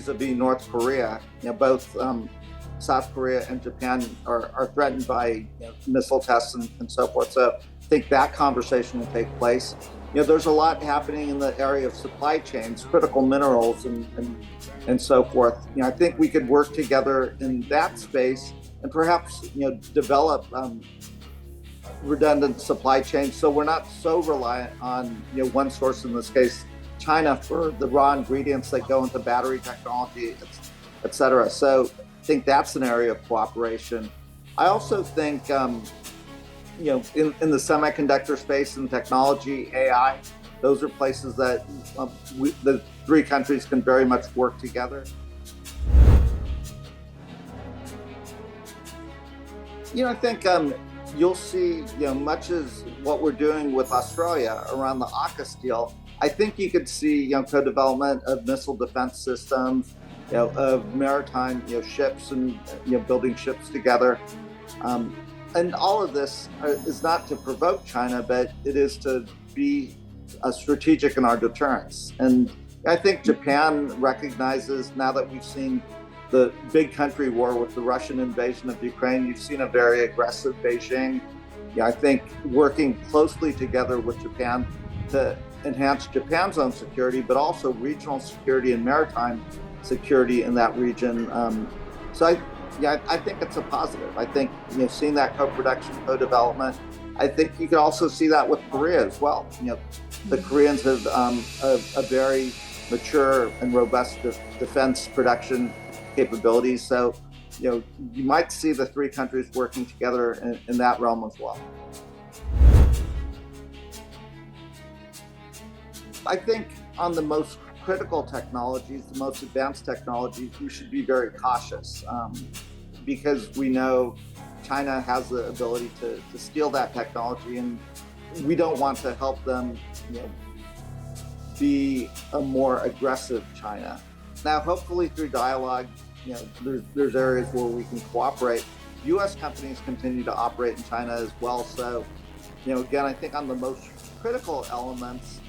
vis-a-vis North Korea. Both South Korea and Japan are threatened by missile tests and so forth. So I think that conversation will take place. There's a lot happening in the area of supply chains, critical minerals and so forth. I think we could work together in that space and perhaps develop redundant supply chains so we're not so reliant on one source, in this case China, for the raw ingredients that go into battery technology, et cetera. So I think that's an area of cooperation. I also think in the semiconductor space and technology, AI, those are places that the three countries can very much work together. I think you'll see, much as what we're doing with Australia around the AUKUS deal, I think you could see, co-development of missile defense systems, of maritime, ships and, building ships together. And all of this is not to provoke China, but it is to be strategic in our deterrence. And I think Japan recognizes, now that we've seen the big country war with the Russian invasion of Ukraine, you've seen a very aggressive Beijing. I think working closely together with Japan to enhance Japan's own security, but also regional security and maritime security in that region. So I think it's a positive. I think seeing that co-production, co-development. I think you could also see that with Korea as well. The Koreans have a very mature and robust defense production capabilities. So you might see the three countries working together in that realm as well. I think on the most critical technologies, the most advanced technologies, we should be very cautious because we know China has the ability to steal that technology, and we don't want to help them be a more aggressive China. Now, hopefully through dialogue, there's areas where we can cooperate. U.S. companies continue to operate in China as well. So, again, I think on the most critical elements,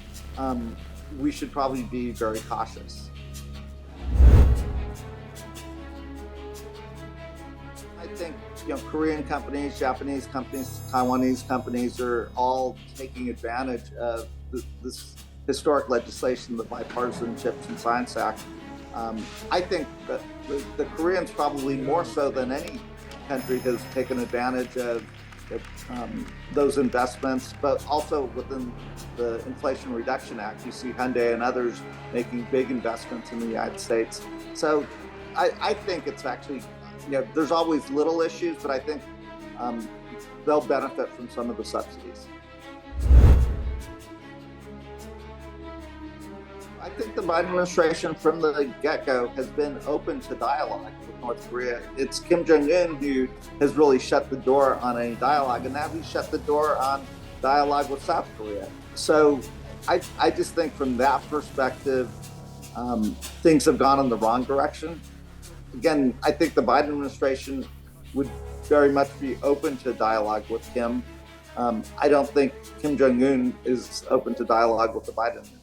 we should probably be very cautious. I think Korean companies, Japanese companies, Taiwanese companies are all taking advantage of this historic legislation, the Bipartisan Chips and Science Act. I think that the Koreans probably more so than any country has taken advantage of those investments, but also within the Inflation Reduction Act, you see Hyundai and others making big investments in the United States. So I think it's actually, there's always little issues, but I think they'll benefit from some of the subsidies. I think the Biden administration from the get-go has been open to dialogue with North Korea. It's Kim Jong-un who has really shut the door on any dialogue, and now he's shut the door on dialogue with South Korea. So I just think from that perspective, things have gone in the wrong direction. Again, I think the Biden administration would very much be open to dialogue with Kim. I don't think Kim Jong-un is open to dialogue with the Biden administration.